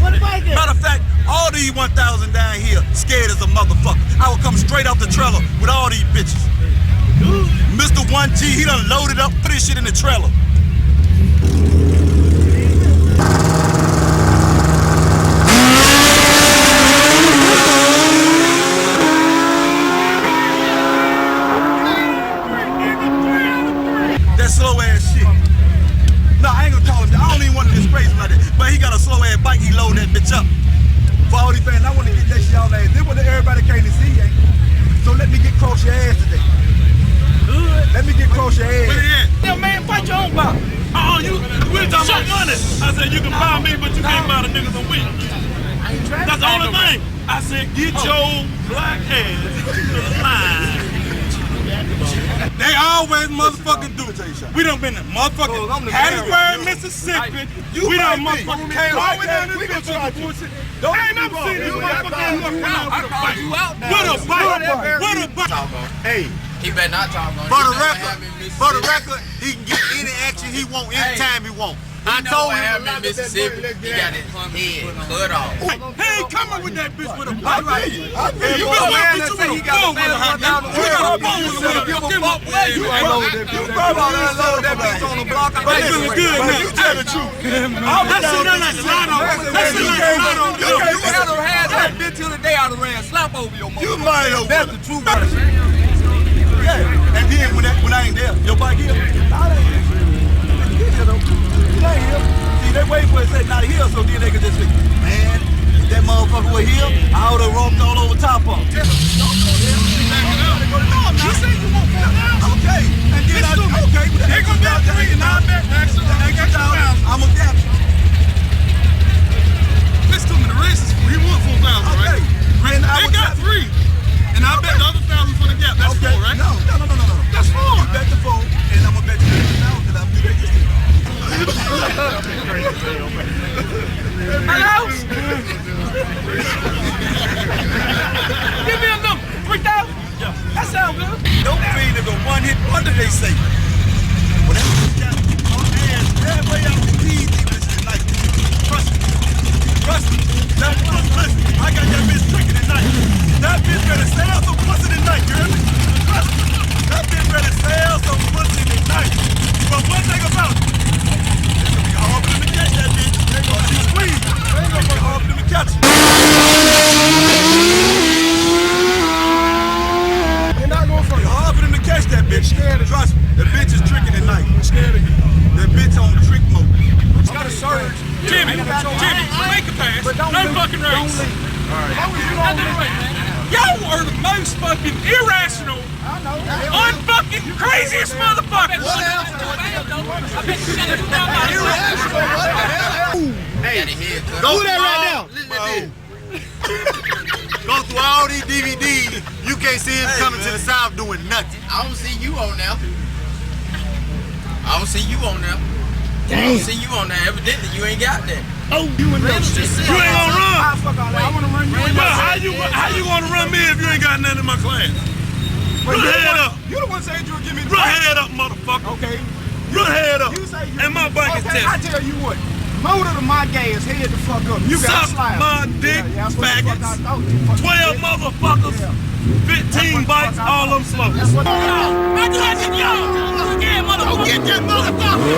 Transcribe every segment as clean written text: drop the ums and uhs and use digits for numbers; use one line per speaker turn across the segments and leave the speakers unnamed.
Matter of fact, all these 1,000 down here scared as a motherfucker. I would come straight off the trailer with all these bitches. Mr. 1G, he done loaded up, put his shit in the trailer. That slow ass shit. No, I ain't gonna call him. I don't even want to disgrace him like that. But he got a slow ass bike, he load that bitch up. For all these fans, I want to get that shit all ass. This what everybody came to see, ain't. So let me get close your ass today. Good. Let me get close your ass.
Where he at? Yeah, man, fight your own box. You we talking about money. I said you can buy me, but you can't buy the niggas on weed. That's the only thing. I said get your black ass to the line. They always motherfucking do it. We done been in motherfucking Hattiesburg, Mississippi. We done motherfucking came all the way down this bitch on the bullshit. I ain't never seen this motherfucking look around with a bike. With a bike.
Hey.
He better not talk on
For the record, he can get any action he want anytime he want.
I told him in Mississippi, he got his head cut off.
He ain't coming with that bitch with a bike.
You been waiting to he got a phone with a You unload that bitch on the block.
But it's feeling good now.
You tell the truth.
That shit like a lot on. That shit like a lot on.
You had to have that bitch till the day I ran slap over your mother.
You might have.
That's the truth.
Yeah, and then when I ain't there, your bike here? Nah, they ain't here. It ain't here. See, they wait for it to say not here, so then they can just say, man, if that motherfucker were here, I would have romped all over top of him. No, I'm not saying you won't fall down. Okay, and then
they gonna get 3 and I bet actually they got $2,000.
I'm a captain.
Listen to me, the race is he won 4,000, right? They got 3. And I bet the other 1,000 for the gap. That's 4, right?
No.
That's 4.
You bet the 4, and I'm gonna bet you 1,000 that I'm gonna bet you.
Hello? Give me a number. 3,000? Yeah. That sounds good.
Dope Fiend is a one-hit wonder, they say. Well, that bitch got my ass every way out the keys, this tonight. Trust me. Now, listen, I got that bitch tricking tonight. That bitch better sell some pussy tonight, you hear me? Trust me. That bitch better sell some pussy tonight. But one thing about it, it's gonna be hard for them to catch that bitch. They gonna see squeeze. They ain't gonna be hard for them to catch it.
You're not going for it.
It's hard for them to catch that bitch. Trust me. The bitch is tricking tonight.
I'm scared of you.
The bitch on trick mode.
It's got a surge. Jimmy, make a pass. No fucking race. Y'all are the most fucking irrational, unfucking craziest motherfuckers.
Hey,
Go do that right now.
Go through all these DVDs, you can't see him coming to the South doing nothing.
I don't see you on there. I don't see you on there. I don't see you on there. Evidently, you ain't got that.
Oh, you ain't gonna run.
I want to run you.
But how you gonna run me if you ain't got nothing in my class? Run head up.
You the one saying you would give me the
Run head up, motherfucker.
Okay.
Run head up. And my bike is
Okay, I
tested.
tell you what. Motor to my gas, head the fuck up. You got
Suck
slide.
my dick, faggots. 12 motherfuckers, 15 bikes, all them slow. I just had to go. Yeah, motherfucker. Go get that motherfucker.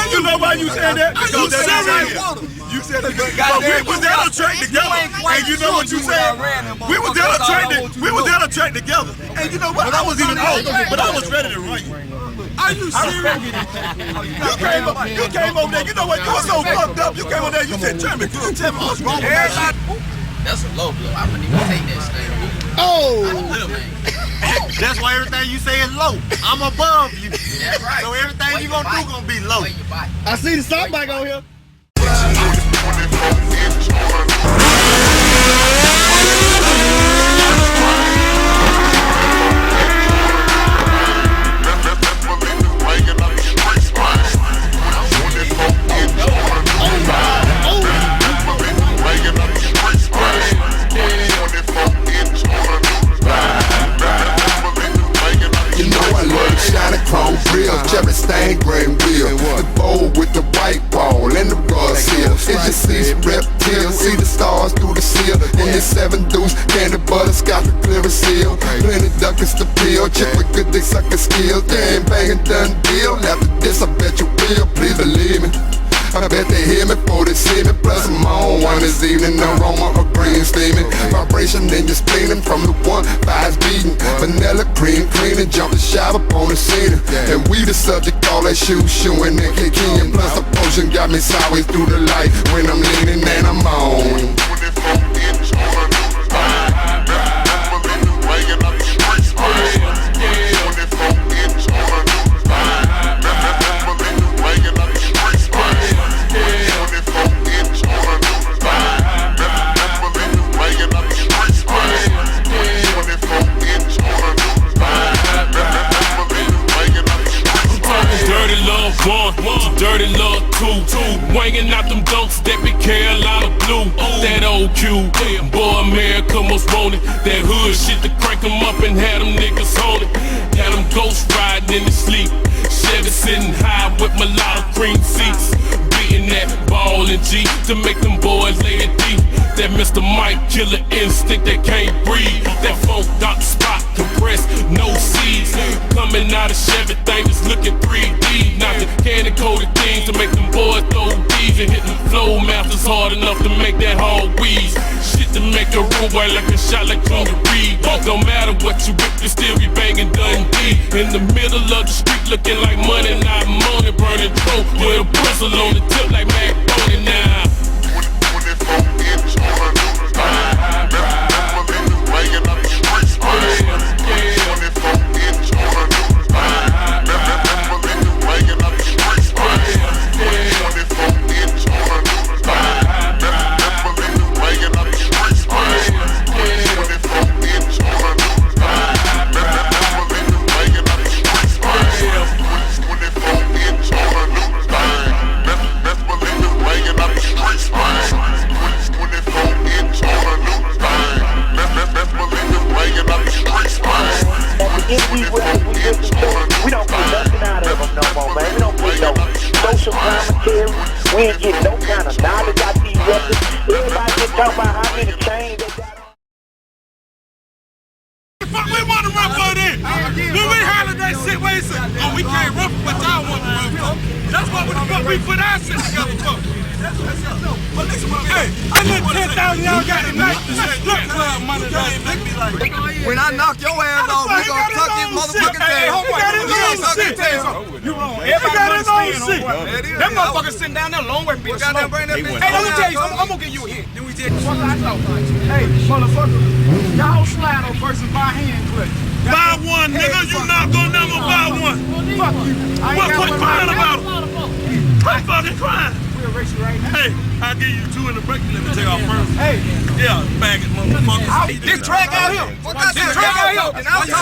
You know why you said that? Because that's you said that. We was there to track together, and you know what you said? We was there to track together, and you know what? I was even old, but I was ready to run you.
Are you serious?
You came over there. You know what? You were so fucked up. You came over there. You said, Jeremy, can you tell me what's wrong with that?
That's a low blow. I wouldn't even take that thing.
That's why everything you say is low. I'm above you.
That's right.
So everything you gonna do gonna be low.
I see the stock bike on here.
Shine a chrome grill, cherry stained green wheel. The bowl skills. You ain't banging done deal. After this, I bet you will. Please believe me. I bet they hear me before they see me. Plus I'm on one this evening. Aroma of green steaming. Vibration in your spleen from the 1-5's beating. Vanilla cream cleaning. Jump the shower on the scene. And we the subject, all that shoeing and kicking. Plus the potion got me sideways through the light. When I'm leaning and I'm on 24 inch on a new style. Never believe me weighing up the streets. 24 inch on a new style. Never believe me weighing up the streets. 24 inch on a new style. Never believe me weighing up the streets. 24 inch on a new style. Never believe me weighing up the streets.
Dirty love one, dirty love two. Wanging out them dunks that be Carolina blue. That old Q, boy America most wanted. That hood shit to crank them up and had them niggas on it. Had them ghost riding in the sleep. Chevy sitting high with mulatto cream seats. Beating that ball and G to make them boys lay it deep. That Mr. Mike killer instinct that can't breathe. That funk Dr. Spot compressed, no seeds. Coming out of Chevy, things looking 3D. Not the candy coated things to make them boys throw D's. And hit them flow masters hard enough to make that hard wheeze. Shit to make a room boy like a shot like Junior Reed. Don't matter what you whip, you still be banging Dundee. In the middle of the street looking like money, not money. Burning throat with a bristle on the tip like Mac Boney now.
24 inch on a new style. Never believe me weighing up the streets. 24 inch on a new style. Never believe me weighing up the streets. 24 inch on a new style. Never believe me weighing up the streets. 24 inch on a new style. Never believe me weighing up the streets. 24 inch on a new style. Never believe me weighing up the streets. 24 inch on a new style. Best believe me weighing up the streets.
We don't put nothing out of them no more, man. We don't put no social commentary. We ain't getting no kind of knowledge out these records. Everybody just talking about how many chains they got on.
Fuck, we want to run for it in. When we holler that shit, wait a second. Oh, we can't run for what y'all want to run for. That's what the fuck we put our shit together for. Hey, I look 10,000 y'all got tonight. Strip club money.
When I knock your ass off, we gonna tuck his motherfucking tail. We gonna tuck his tail. You wrong. Everybody understand on what. Them motherfuckers sitting down there long way from being smoked. Hey, let me tell you something. I'm gonna give you a hit. Then we did. Hey, motherfucker, y'all slide on person by hand clip.
Buy one, nigga. You not gonna never buy one.
Fuck you.
Quit crying about it. Quit fucking crying.
We'll race you right now.
Hey, I'll give you two in the break. Let me take off first.
Hey.
Yeah, bag it, motherfucker.
This track out here. This track out here.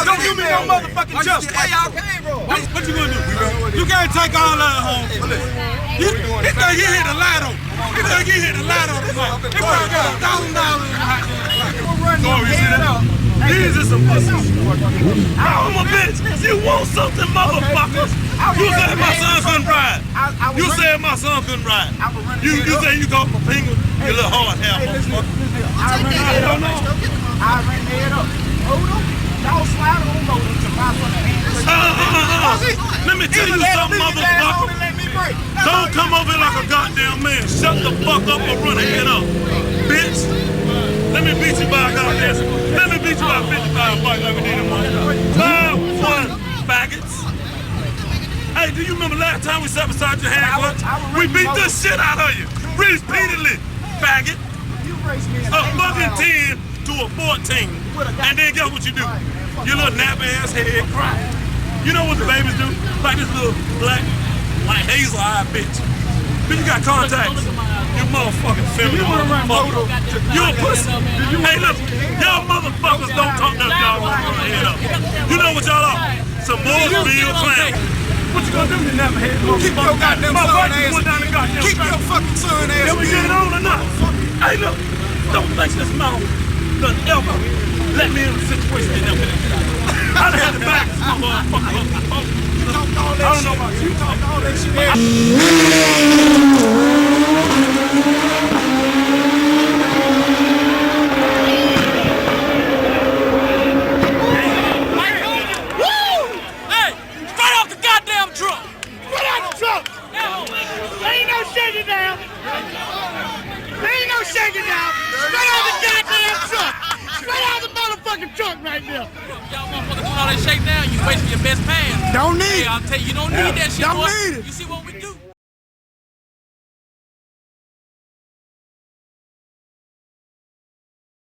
Don't give me no motherfucking justice. Where y'all came from?
What you gonna do? You can't take all that home. You think you hit the lotto. You think you hit the lotto tonight. They probably got $1,000 in the hot. Oh, you see that? These are some pussies. I'm a bitch. You want something, motherfuckers? You said my son couldn't ride. You said my son couldn't ride. You say you called my finger, you little hard hair, motherfucker.
I ran the head up. Hold on. Y'all slide on over to my fucking hand.
Let me tell you something, motherfucker. Don't come over here like a goddamn man. Shut the fuck up or run ahead up, bitch. Let me beat you by a goddamn. Let me beat you by 55 fight like we did in one. 5-1 faggots. Hey, do you remember last time we sat beside your hand? We beat the shit out of you. Repeatedly, faggot. A fucking 10 to a 14. And then guess what you do? Your little nappy ass head cry. You know what the babies do? Like this little black, like hazel eyed bitch. But you got contacts. You motherfucking feminine motherfucker. You a pussy. Hey, look, y'all motherfuckers don't talk nothing y'all want to head up. You know what y'all are? Some Mooresville clown. What you gonna do, you never head?
Keep your goddamn son ass. Keep your fucking son ass.
Can we get it on or not? Hey, look, don't think this mouth done ever let me in a situation that never did. I done had to back this motherfucker. I don't know about you. Talk all that shit. Hey,
it down. There ain't no shaking down. Straight out the goddamn truck. Straight out the motherfucking truck right there.
Y'all motherfuckers doing all that shake down, you wasting your best pants.
Don't need
Hey,
it.
I'll tell you, you don't need that shit,
Don't
boy.
need it.
You see what we do?